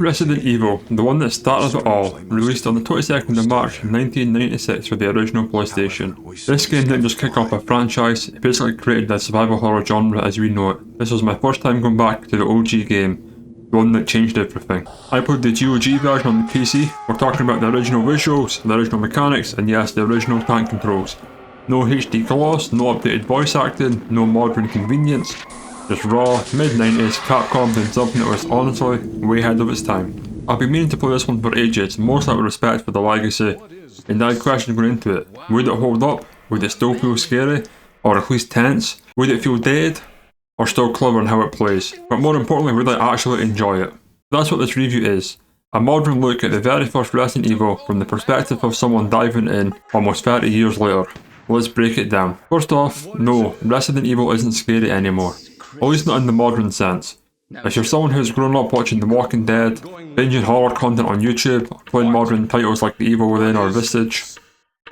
Resident Evil, the one that started it all, released on the 22nd of March 1996 for the original PlayStation. This game didn't just kick off a franchise, it basically created the survival horror genre as we know it. This was my first time going back to the OG game, the one that changed everything. I played the GOG version on the PC. We're talking about the original visuals, the original mechanics, and yes, the original tank controls. No HD gloss, no updated voice acting, no modern convenience. Just raw, mid-90s Capcom did something that was honestly way ahead of its time. I've been meaning to play this one for ages, mostly out of respect for the legacy, and I had questions going into it. Would it hold up? Would it still feel scary? Or at least tense? Would it feel dated? Or still clever in how it plays? But more importantly, would I actually enjoy it? That's what this review is. A modern look at the very first Resident Evil from the perspective of someone diving in almost 30 years later. Let's break it down. First off, no, Resident Evil isn't scary anymore. At least not in the modern sense. If you're someone who's grown up watching The Walking Dead, binging horror content on YouTube, or playing modern titles like The Evil Within or Visage,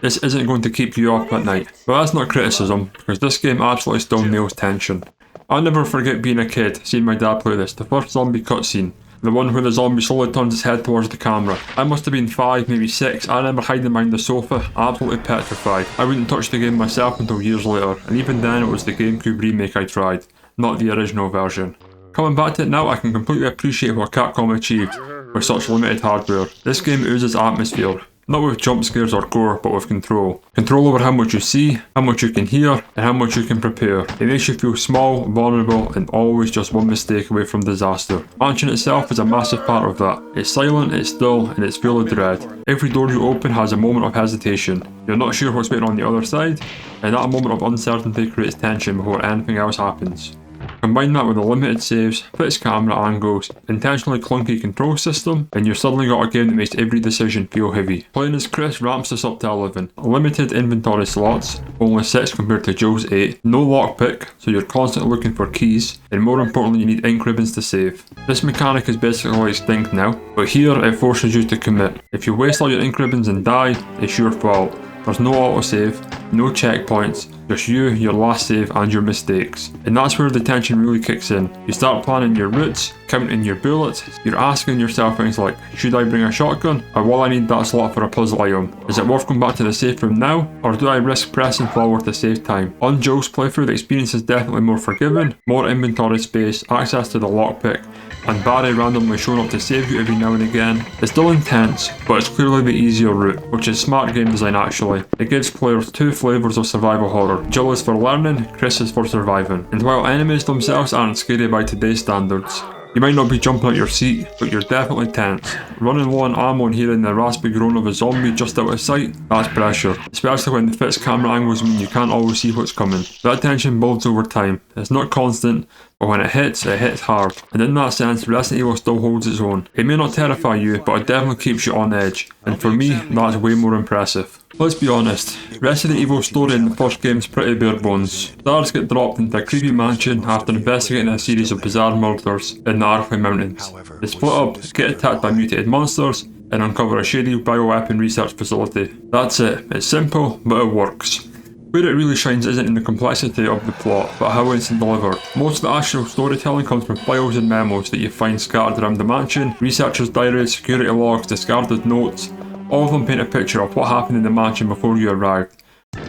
this isn't going to keep you up at night. But that's not criticism, because this game absolutely still nails tension. I'll never forget being a kid, seeing my dad play this, the first zombie cutscene. The one where the zombie slowly turns his head towards the camera. I must have been 5, maybe 6, I remember hiding behind the sofa, absolutely petrified. I wouldn't touch the game myself until years later, and even then it was the GameCube remake I tried, not the original version. Coming back to it now, I can completely appreciate what Capcom achieved with such limited hardware. This game oozes atmosphere, not with jump scares or gore, but with control. Control over how much you see, how much you can hear, and how much you can prepare. It makes you feel small, vulnerable, and always just one mistake away from disaster. Mansion itself is a massive part of that. It's silent, it's still, and it's full of dread. Every door you open has a moment of hesitation. You're not sure what's waiting on the other side, and that moment of uncertainty creates tension before anything else happens. Combine that with the limited saves, fixed camera angles, intentionally clunky control system, and you've suddenly got a game that makes every decision feel heavy. Playing as Chris ramps this up to 11. Limited inventory slots, only 6 compared to Joe's 8. No lockpick, so you're constantly looking for keys, and more importantly you need ink ribbons to save. This mechanic is basically extinct now, but here it forces you to commit. If you waste all your ink ribbons and die, it's your fault. There's no autosave, no checkpoints, just you, your last save and your mistakes. And that's where the tension really kicks in. You start planning your routes, counting your bullets, you're asking yourself things like, should I bring a shotgun, or will I need that slot for a puzzle item? Is it worth going back to the safe room now, or do I risk pressing forward to save time? On Joe's playthrough, the experience is definitely more forgiving, more inventory space, access to the lockpick, and Barry randomly showing up to save you every now and again. It's still intense, but it's clearly the easier route, which is smart game design actually. It gives players two flavours of survival horror. Jill is for learning, Chris is for surviving. And while enemies themselves aren't scary by today's standards, you might not be jumping out your seat, but you're definitely tense. Running low on ammo and hearing the raspy groan of a zombie just out of sight, that's pressure. Especially when the fixed camera angles mean you can't always see what's coming. That tension builds over time. It's not constant, but when it hits hard. And in that sense, Resident Evil still holds its own. It may not terrify you, but it definitely keeps you on edge. And for me, that's way more impressive. Let's be honest, Resident Evil's story in the first game's pretty bare bones. Stars get dropped into a creepy mansion after investigating a series of bizarre murders in the Arklay Mountains. They split up, get attacked by mutated monsters, and uncover a shady bioweapon research facility. That's it. It's simple, but it works. Where it really shines isn't in the complexity of the plot, but how it's delivered. Most of the actual storytelling comes from files and memos that you find scattered around the mansion, researchers' diaries, security logs, discarded notes. All of them paint a picture of what happened in the mansion before you arrived.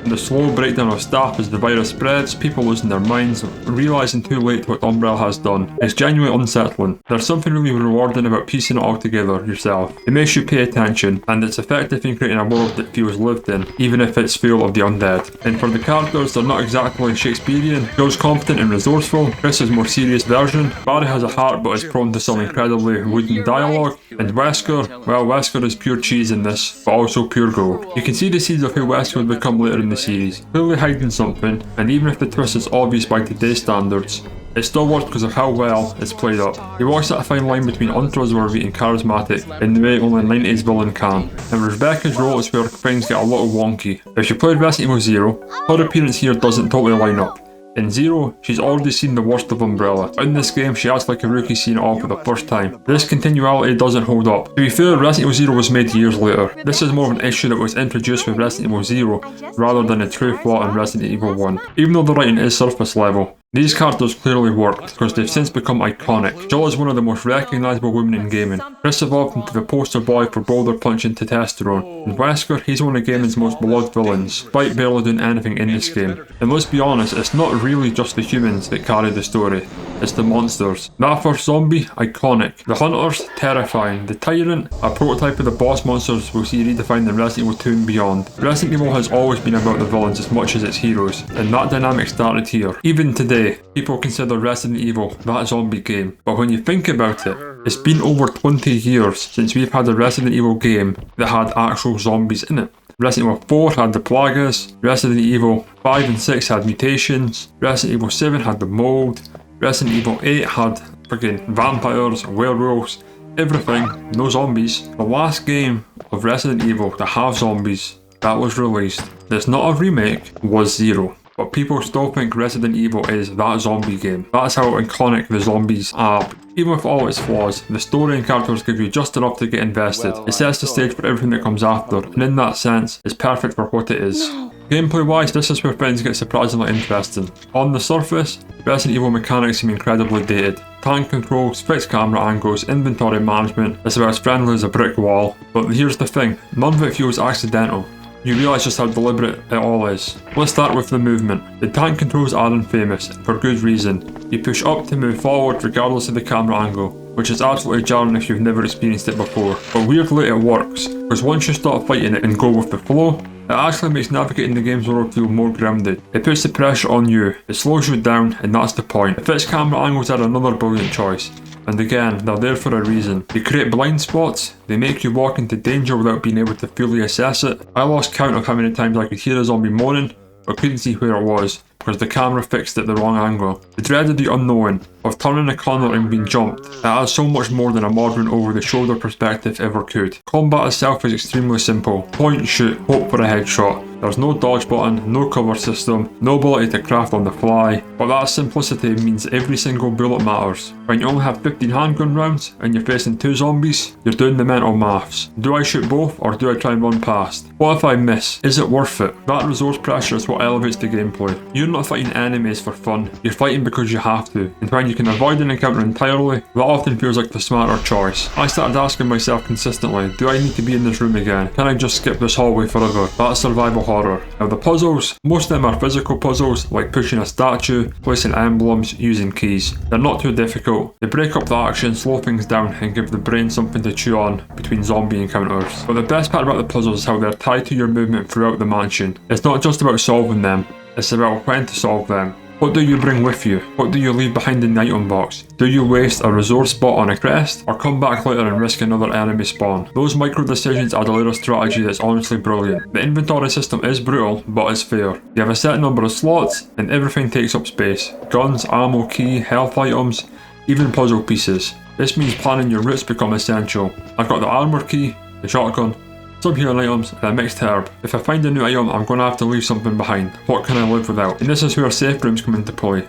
The slow breakdown of staff as the virus spreads, people losing their minds, realising too late what Umbrella has done. It's genuinely unsettling. There's something really rewarding about piecing it all together yourself. It makes you pay attention, and it's effective in creating a world that feels lived in, even if it's full of the undead. And for the characters, they're not exactly Shakespearean. Joe's competent and resourceful, Chris is more serious version, Barry has a heart but is prone to some incredibly wooden dialogue, and Wesker, well, Wesker is pure cheese in this, but also pure gold. You can see the seeds of who Wesker would become later in the series, clearly hiding something, and even if the twist is obvious by today's standards, it still works because of how well it's played up. He walks that fine line between untrustworthy and charismatic in the way only a 90s villain can. And Rebecca's role is where things get a little wonky. If you played Resident Evil 0, her appearance here doesn't totally line up. In Zero, she's already seen the worst of Umbrella. In this game, she acts like a rookie seeing it all for the first time. This continuality doesn't hold up. To be fair, Resident Evil 0 was made years later. This is more of an issue that was introduced with Resident Evil 0, rather than a true flaw in Resident Evil 1. Even though the writing is surface level, These characters clearly worked, because they've since become iconic. Jill is one of the most recognisable women in gaming. Chris evolved into the poster boy for boulder punching testosterone. And Wesker, he's one of gaming's most beloved villains, despite barely doing anything in this game. And let's be honest, it's not really just the humans that carry the story, it's the monsters. That first zombie, iconic. The hunters, terrifying. The tyrant, a prototype of the boss monsters we'll see redefined in Resident Evil 2 and beyond. Resident Evil has always been about the villains as much as its heroes, and that dynamic started here. Even today, people consider Resident Evil that zombie game, but when you think about it, it's been over 20 years since we've had a Resident Evil game that had actual zombies in it. Resident Evil 4 had the plagas, Resident Evil 5 and 6 had mutations, Resident Evil 7 had the mold, Resident Evil 8 had friggin' vampires, werewolves, everything, no zombies. The last game of Resident Evil to have zombies that was released, that's not a remake, was Zero. But people still think Resident Evil is that zombie game. That's how iconic the zombies are. Even with all its flaws, the story and characters give you just enough to get invested. It sets the stage for everything that comes after, and in that sense, it's perfect for what it is. Gameplay wise, this is where things get surprisingly interesting. On the surface, Resident Evil mechanics seem incredibly dated. Tank controls, fixed camera angles, inventory management, it's about as friendly as a brick wall. But here's the thing, none of it feels accidental. You realise just how deliberate it all is. Let's start with the movement. The tank controls are infamous, for good reason. You push up to move forward regardless of the camera angle, which is absolutely jarring if you've never experienced it before. But weirdly it works, because once you stop fighting it and go with the flow, it actually makes navigating the game's world feel more grounded. It puts the pressure on you, it slows you down, and that's the point. The fixed camera angles are another brilliant choice. And again, they're there for a reason. They create blind spots, they make you walk into danger without being able to fully assess it. I lost count of how many times I could hear a zombie moaning, but couldn't see where it was, because the camera fixed it the wrong angle. The dread of the unknown, of turning a corner and being jumped, it adds so much more than a modern over-the-shoulder perspective ever could. Combat itself is extremely simple. Point, shoot, hope for a headshot. There's no dodge button, no cover system, no ability to craft on the fly, but that simplicity means every single bullet matters. When you only have 15 handgun rounds and you're facing 2 zombies, you're doing the mental maths. Do I shoot both or do I try and run past? What if I miss? Is it worth it? That resource pressure is what elevates the gameplay. You're not fighting enemies for fun, you're fighting because you have to, and when you can avoid an encounter entirely, that often feels like the smarter choice. I started asking myself consistently, do I need to be in this room again? Can I just skip this hallway forever? That's survival horror. Now the puzzles, most of them are physical puzzles, like pushing a statue, placing emblems, using keys. They're not too difficult. They break up the action, slow things down, and give the brain something to chew on between zombie encounters. But the best part about the puzzles is how they're tied to your movement throughout the mansion. It's not just about solving them, it's about when to solve them. What do you bring with you? What do you leave behind in the item box? Do you waste a resource spot on a crest, or come back later and risk another enemy spawn? Those micro decisions add a layer of strategy that's honestly brilliant. The inventory system is brutal, but it's fair. You have a set number of slots, and everything takes up space. Guns, ammo, key, health items, even puzzle pieces. This means planning your routes become essential. I've got the armor key, the shotgun, some healing items, and a mixed herb. If I find a new item, I'm going to have to leave something behind. What can I live without? And this is where safe rooms come into play.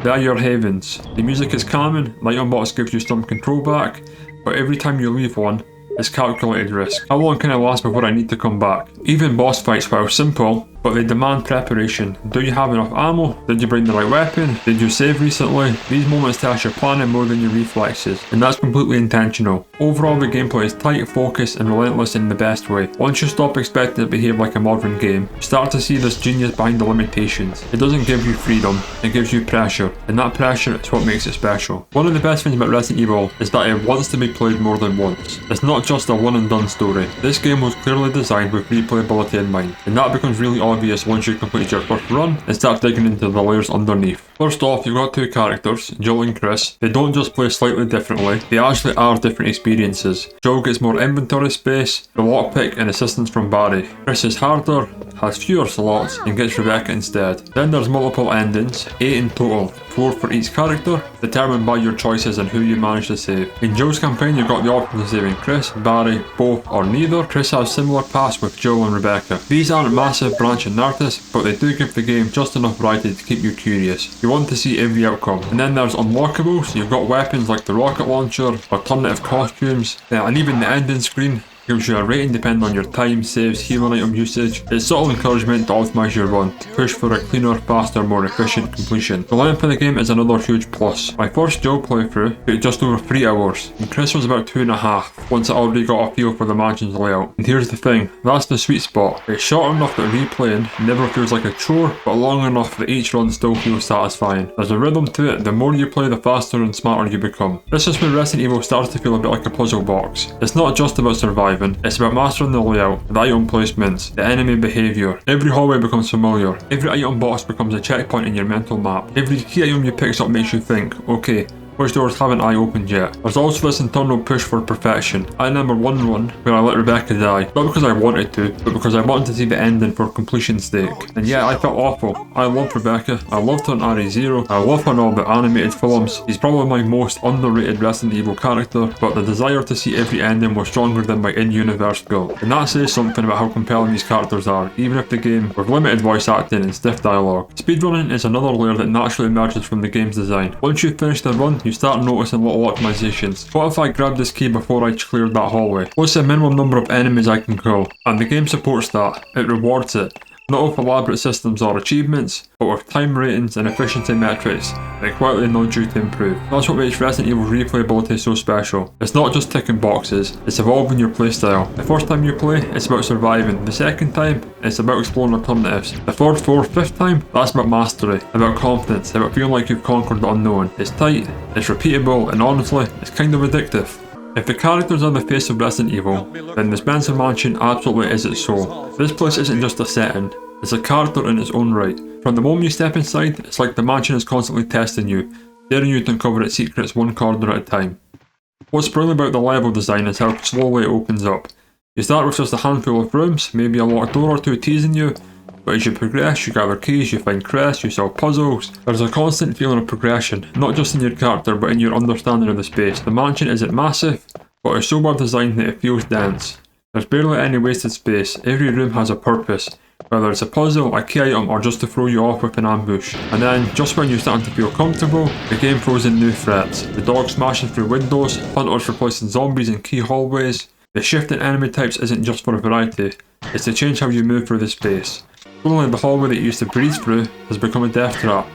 They are your havens. The music is calming, the item box gives you some control back, but every time you leave one, it's calculated risk. How long can I last before I need to come back? Even boss fights, while simple, but they demand preparation. Do you have enough ammo? Did you bring the right weapon? Did you save recently? These moments test your planning more than your reflexes, and that's completely intentional. Overall, the gameplay is tight, focused, and relentless in the best way. Once you stop expecting it to behave like a modern game, you start to see this genius behind the limitations. It doesn't give you freedom, it gives you pressure, and that pressure is what makes it special. One of the best things about Resident Evil is that it wants to be played more than once. It's not just a one and done story. This game was clearly designed with replayability in mind, and that becomes really obvious once you complete your first run and start digging into the layers underneath. First off, you've got 2 characters, Jill and Chris. They don't just play slightly differently, they actually are different experiences. Jill gets more inventory space, the lockpick and assistance from Barry. Chris is harder, has fewer slots, and gets Rebecca instead. Then there's multiple endings, 8 in total, 4 for each character, determined by your choices and who you manage to save. In Jill's campaign, you've got the option of saving Chris, Barry, both, or neither. Chris has similar paths with Jill and Rebecca. These aren't massive branching narratives, but they do give the game just enough variety to keep you curious. You want to see every outcome. And then there's unlockables. You've got weapons like the rocket launcher, alternative costumes, and even the ending screen gives you a rating depending on your time, saves, healing item usage. It's subtle encouragement to optimise your run, to push for a cleaner, faster, more efficient completion. The length of the game is another huge plus. My first Joe playthrough took just over 3 hours, and Chris was about 2.5 once I already got a feel for the mansion's layout. And here's the thing, that's the sweet spot. It's short enough that replaying never feels like a chore, but long enough that each run still feels satisfying. There's a rhythm to it, the more you play the faster and smarter you become. This is where Resident Evil starts to feel a bit like a puzzle box. It's not just about surviving, it's about mastering the layout, the item placements, the enemy behaviour. Every hallway becomes familiar, every item box becomes a checkpoint in your mental map. Every key item you pick up makes you think, okay, which doors haven't I opened yet? There's also this internal push for perfection. I remember one run where I let Rebecca die, not because I wanted to, but because I wanted to see the ending for completion's sake. And yeah, I felt awful. I loved Rebecca, I loved her in RE0, I love her in all the animated films. He's probably my most underrated Resident Evil character, but the desire to see every ending was stronger than my in-universe guilt. And that says something about how compelling these characters are, even if the game with limited voice acting and stiff dialogue. Speedrunning is another layer that naturally emerges from the game's design. Once you've finished the run, you start noticing little optimizations. What if I grabbed this key before I cleared that hallway? What's the minimum number of enemies I can kill? And the game supports that. It rewards it. Not with elaborate systems or achievements, but with time ratings and efficiency metrics that quietly nudge you to improve. That's what makes Resident Evil's replayability so special. It's not just ticking boxes, it's evolving your playstyle. The first time you play, it's about surviving. The second time, it's about exploring alternatives. The third, fourth, fifth time, that's about mastery, about confidence, about feeling like you've conquered the unknown. It's tight, it's repeatable, and honestly, it's kind of addictive. If the characters are the face of Resident Evil, then the Spencer Mansion absolutely is its soul. This place isn't just a setting, it's a character in its own right. From the moment you step inside, it's like the mansion is constantly testing you, daring you to uncover its secrets one corner at a time. What's brilliant about the level design is how slowly it opens up. You start with just a handful of rooms, maybe a locked door or two teasing you, but as you progress, you gather keys, you find crests, you solve puzzles. There's a constant feeling of progression, not just in your character but in your understanding of the space. The mansion isn't massive, but it's so well designed that it feels dense. There's barely any wasted space, every room has a purpose, whether it's a puzzle, a key item, or just to throw you off with an ambush. And then, just when you're starting to feel comfortable, the game throws in new threats. The dogs smashing through windows, hunters replacing zombies in key hallways. The shift in enemy types isn't just for variety, it's to change how you move through the space. Suddenly the hallway that you used to breeze through has become a death trap.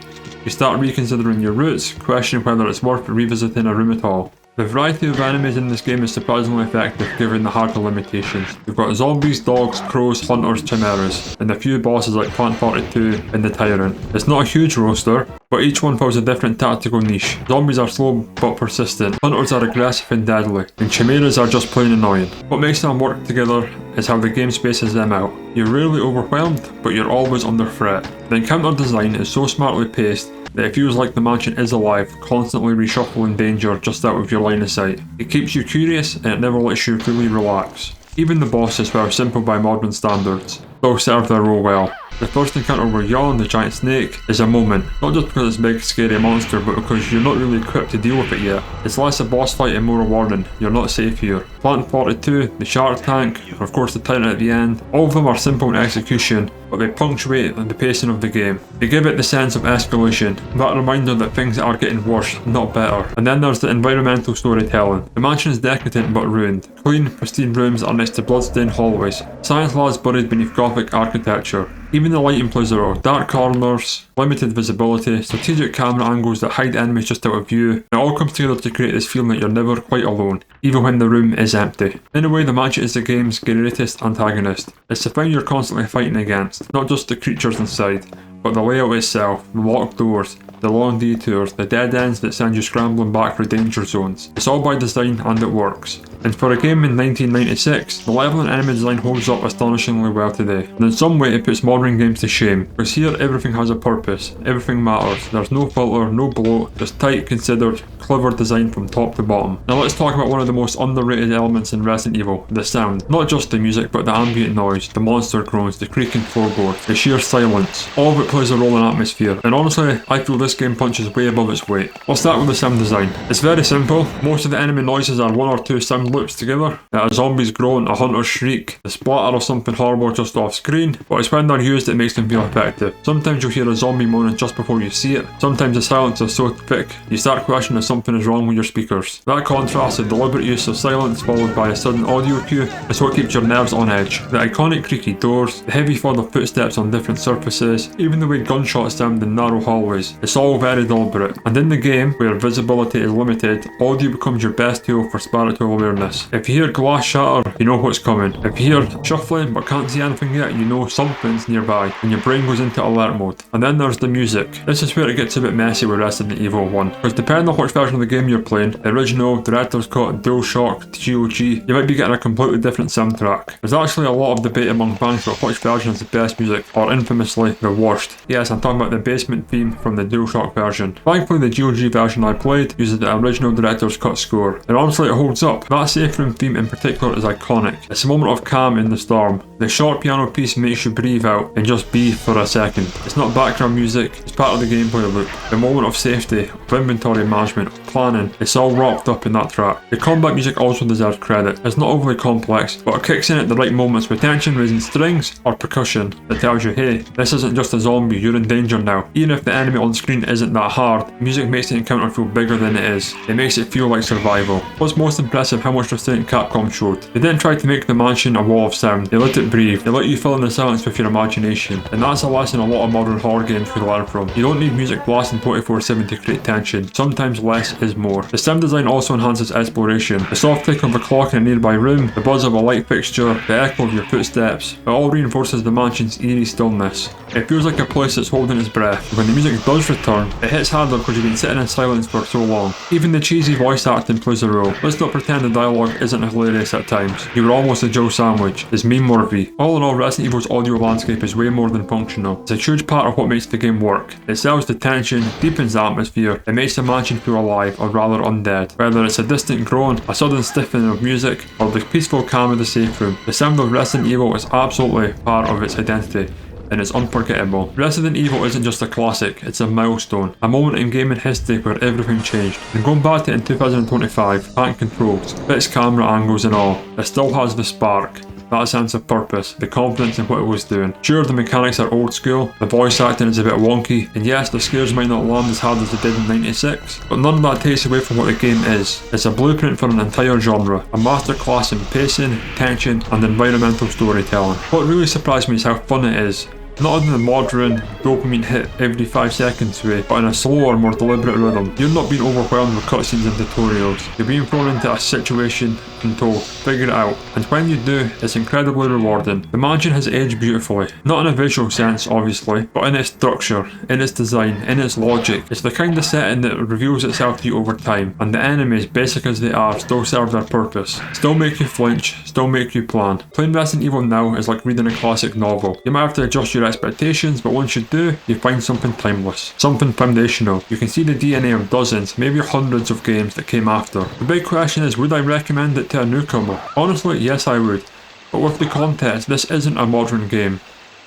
You start reconsidering your routes, questioning whether it's worth revisiting a room at all. The variety of enemies in this game is surprisingly effective given the hardware limitations. You've got zombies, dogs, crows, hunters, chimeras, and a few bosses like Plant 42 and the Tyrant. It's not a huge roster, but each one fills a different tactical niche. Zombies are slow but persistent, hunters are aggressive and deadly, and chimeras are just plain annoying. What makes them work together is how the game spaces them out. You're rarely overwhelmed, but you're always under threat. The encounter design is so smartly paced that it feels like the mansion is alive, constantly reshuffling danger just out of your line of sight. It keeps you curious and it never lets you fully relax. Even the bosses, while simple by modern standards, still serve their role well. The first encounter with Yawn, the giant snake, is a moment, not just because it's a big scary monster, but because you're not really equipped to deal with it yet. It's less a boss fight and more a warning, you're not safe here. Plant 42, the shark tank, and of course the Tyrant at the end, all of them are simple in execution, but they punctuate the pacing of the game. They give it the sense of escalation, that reminder that things are getting worse, not better. And then there's the environmental storytelling. The mansion is decadent but ruined. Clean, pristine rooms are next to bloodstained hallways, science labs buried beneath gothic architecture. Even the lighting plays a role. Dark corners, limited visibility, strategic camera angles that hide enemies just out of view. It all comes together to create this feeling that you're never quite alone, even when the room is empty. In a way, the mansion is the game's greatest antagonist. It's the thing you're constantly fighting against, not just the creatures inside, but the layout itself, the locked doors, the long detours, the dead ends that send you scrambling back for danger zones. It's all by design and it works. And for a game in 1996, the level and enemy design holds up astonishingly well today. And in some way it puts modern games to shame, because here everything has a purpose, everything matters, there's no filter, no bloat, just tight, considered, clever design from top to bottom. Now let's talk about one of the most underrated elements in Resident Evil, the sound. Not just the music, but the ambient noise, the monster groans, the creaking floorboards, the sheer silence. All of it plays a role in atmosphere, and honestly, I feel this game punches way above its weight. I'll start with the sound design. It's very simple. Most of the enemy noises are one or two sound sound loops together. A zombie's groan, a hunter's shriek, the splatter of something horrible just off screen, but it's when they're used it makes them feel effective. Sometimes you'll hear a zombie moaning just before you see it. Sometimes the silence is so thick you start questioning if something is wrong with your speakers. That contrast, the deliberate use of silence followed by a sudden audio cue, is what keeps your nerves on edge. The iconic creaky doors, the heavy thud of footsteps on different surfaces, even the way gunshots sound in narrow hallways, it's all very deliberate. And in the game, where visibility is limited, audio becomes your best tool for spiritual awareness. If you hear glass shatter, you know what's coming. If you hear shuffling but can't see anything yet, you know something's nearby, and your brain goes into alert mode. And then there's the music. This is where it gets a bit messy with Resident Evil 1, because depending on which version of the game you're playing, the original, director's cut, DualShock, GOG, you might be getting a completely different soundtrack. There's actually a lot of debate among fans about which version is the best music, or infamously, the worst. Yes, I'm talking about the basement theme from the DualShock version. Thankfully, the GOG version I played uses the original director's cut score, and honestly it holds up. That safe room theme in particular is iconic. It's a moment of calm in the storm. The short piano piece makes you breathe out and just be for a second. It's not background music, it's part of the gameplay loop. The moment of safety, of inventory management, of planning, it's all wrapped up in that track. The combat music also deserves credit. It's not overly complex, but it kicks in at the right moments with tension raising strings or percussion that tells you, hey, this isn't just a zombie, you're in danger now. Even if the enemy on screen isn't that hard, music makes the encounter feel bigger than it is. It makes it feel like survival. What's most impressive how much restraint Capcom showed. They didn't try to make the mansion a wall of sound, they let it breathe, they let you fill in the silence with your imagination, and that's a lesson a lot of modern horror games could learn from. You don't need music blasting 24/7 to create tension, sometimes less is more. The sound design also enhances exploration. The soft tick of a clock in a nearby room, the buzz of a light fixture, the echo of your footsteps, it all reinforces the mansion's eerie stillness. It feels like a place that's holding its breath. When the music does return, it hits harder because you've been sitting in silence for so long. Even the cheesy voice acting plays a role. Let's not pretend the dialogue isn't hilarious at times. You were almost a Joe sandwich. It's meme worthy. All in all, Resident Evil's audio landscape is way more than functional. It's a huge part of what makes the game work. It sells the tension, deepens the atmosphere, it makes the mansion feel alive, or rather undead. Whether it's a distant groan, a sudden stiffening of music, or the peaceful calm of the safe room, the sound of Resident Evil is absolutely part of its identity, and it's unforgettable. Resident Evil isn't just a classic, it's a milestone. A moment in gaming history where everything changed. And going back to it in 2025, tank controls, fixed camera angles and all, it still has the spark. That sense of purpose, the confidence in what it was doing. Sure, the mechanics are old school, the voice acting is a bit wonky, and yes, the scares might not land as hard as they did in '96, but none of that takes away from what the game is. It's a blueprint for an entire genre, a masterclass in pacing, tension, and environmental storytelling. What really surprised me is how fun it is. Not in the modern, dopamine hit every 5 seconds way, but in a slower, more deliberate rhythm. You're not being overwhelmed with cutscenes and tutorials. You're being thrown into a situation and told, figure it out. And when you do, it's incredibly rewarding. The mansion has aged beautifully. Not in a visual sense, obviously, but in its structure, in its design, in its logic. It's the kind of setting that reveals itself to you over time, and the enemies, basic as they are, still serve their purpose. Still make you flinch, still make you plan. Playing Resident Evil now is like reading a classic novel. You might have to adjust your expectations, but once you do, you find something timeless, something foundational. You can see the DNA of dozens, maybe hundreds of games that came after. The big question is, would I recommend it to a newcomer? Honestly, yes I would. But with the context, this isn't a modern game.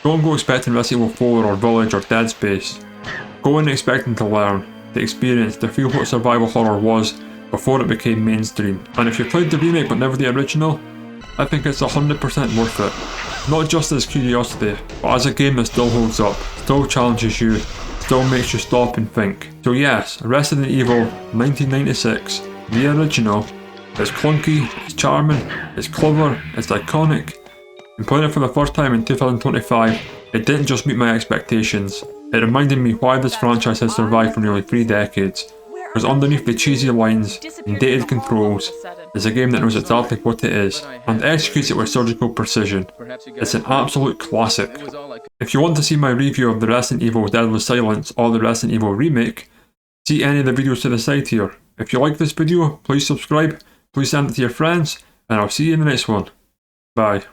Don't go expecting Resident Evil 4 or Village or Dead Space. Go in expecting to learn, to experience, to feel what survival horror was before it became mainstream. And if you played the remake but never the original, I think it's 100% worth it. Not just as curiosity, but as a game that still holds up, still challenges you, still makes you stop and think. So yes, Resident Evil 1996, the original, it's clunky, it's charming, it's clever, it's iconic. And playing it for the first time in 2025, it didn't just meet my expectations, it reminded me why this franchise has survived for nearly 3 decades. Because underneath the cheesy lines and dated controls is a game that knows exactly what it is, and executes it with surgical precision. It's an absolute classic. If you want to see my review of the Resident Evil Deadly Silence or the Resident Evil remake, see any of the videos to the side here. If you like this video, please subscribe, please send it to your friends, and I'll see you in the next one. Bye.